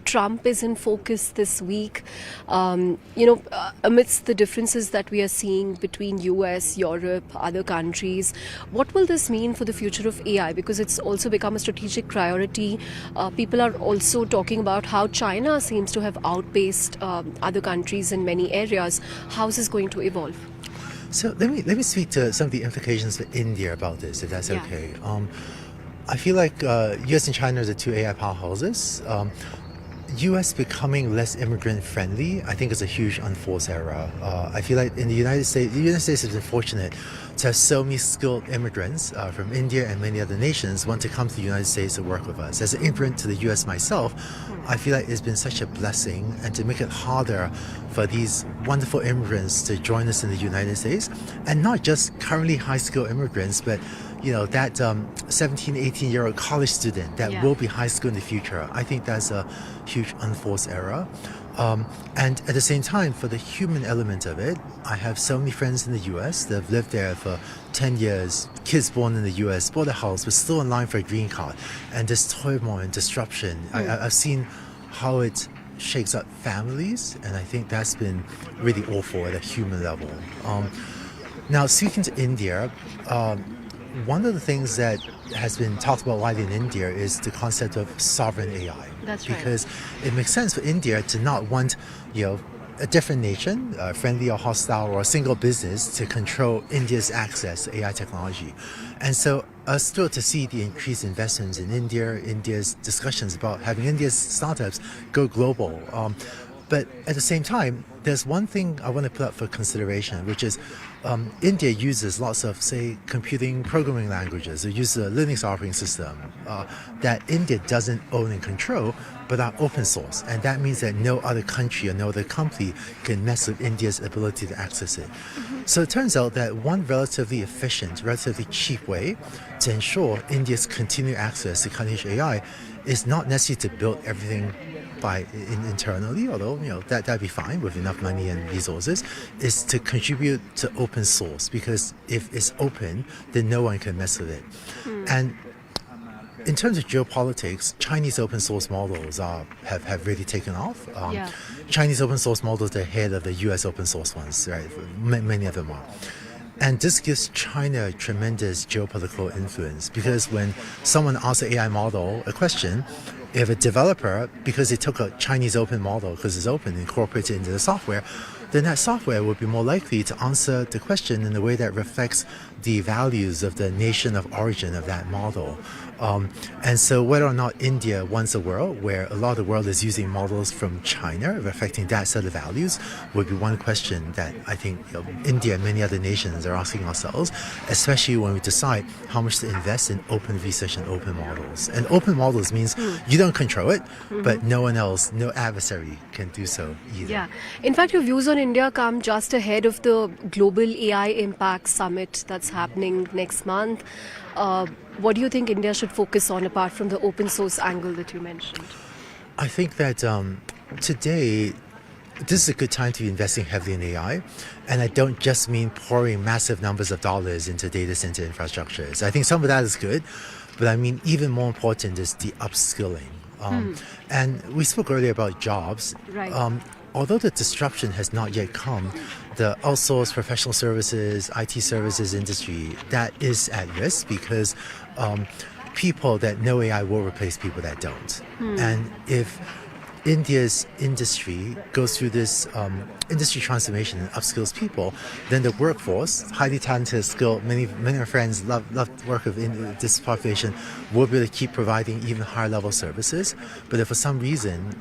Trump is in focus this week. Amidst the differences that we are seeing between US, Europe, other countries, what will this mean for the future of AI? Because it's also become a strategic priority. People are also talking about how China seems to have outpaced other countries in many areas. How is this going to evolve? So let me speak to some of the implications for India about this, if that's okay. I feel like US and China are the two AI powerhouses. US becoming less immigrant friendly, I think, is a huge unforced error. I feel like in the United States has been fortunate to have so many skilled immigrants from India and many other nations want to come to the United States to work with us. As an immigrant to the US myself, I feel like it's been such a blessing, and to make it harder for these wonderful immigrants to join us in the United States, and not just currently high-skilled immigrants, but that 17, 18-year-old college student that will be high school in the future. I think that's a huge unforced error. And at the same time, for the human element of it, I have so many friends in the US that have lived there for 10 years, kids born in the US, bought a house, but still in line for a green card. And this turmoil and disruption, I've seen how it shakes up families, and I think that's been really awful at a human level. Now, speaking to India, one of the things that has been talked about widely in India is the concept of sovereign AI. That's right. Because it makes sense for India to not want, a different nation, friendly or hostile, or a single business to control India's access to AI technology. And so us thrilled to see the increased investments in India, India's discussions about having India's startups go global. But at the same time, there's one thing I want to put up for consideration, which is India uses lots of, say, computing programming languages. It uses a Linux operating system that India doesn't own and control, but are open source. And that means that no other country or no other company can mess with India's ability to access it. So it turns out that one relatively efficient, relatively cheap way to ensure India's continued access to cutting-edge AI is not necessarily to build everything internally, although that'd be fine with enough money and resources, is to contribute to open source, because if it's open, then no one can mess with it. And in terms of geopolitics, Chinese open source models have really taken off. Chinese open source models are ahead of the US open source ones, right? Many of them are. And this gives China tremendous geopolitical influence, because when someone asks an AI model a question, if a developer, because they took a Chinese open model, because it's open, incorporated into the software, then that software would be more likely to answer the question in a way that reflects the values of the nation of origin of that model. And so whether or not India wants a world where a lot of the world is using models from China, reflecting that set of values, would be one question that I think India and many other nations are asking ourselves, especially when we decide how much to invest in open research and open models. And open models means you don't control it, but no one else, no adversary can do so either. Yeah. In fact, your views on India come just ahead of the Global AI Impact Summit that's happening next month. What do you think India should focus on apart from the open source angle that you mentioned? I think that today, this is a good time to be investing heavily in AI. And I don't just mean pouring massive numbers of dollars into data center infrastructures. I think some of that is good, but I mean even more important is the upskilling. And we spoke earlier about jobs. Right. Although the disruption has not yet come, the outsourced professional services, IT services industry, that is at risk, because people that know AI will replace people that don't. And if India's industry goes through this industry transformation and upskills people, then the workforce, highly talented, skilled, many of my friends love work of this population, will be able to keep providing even higher level services. But if for some reason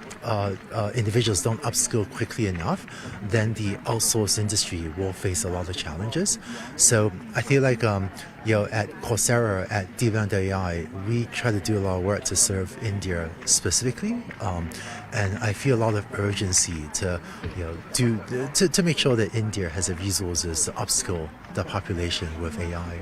individuals don't upskill quickly enough, then the outsourced industry will face a lot of challenges. So I feel like at Coursera, at DeepLearn.ai, we try to do a lot of work to serve India specifically, and I feel a lot of urgency to make sure that India has the resources to upskill the population with AI.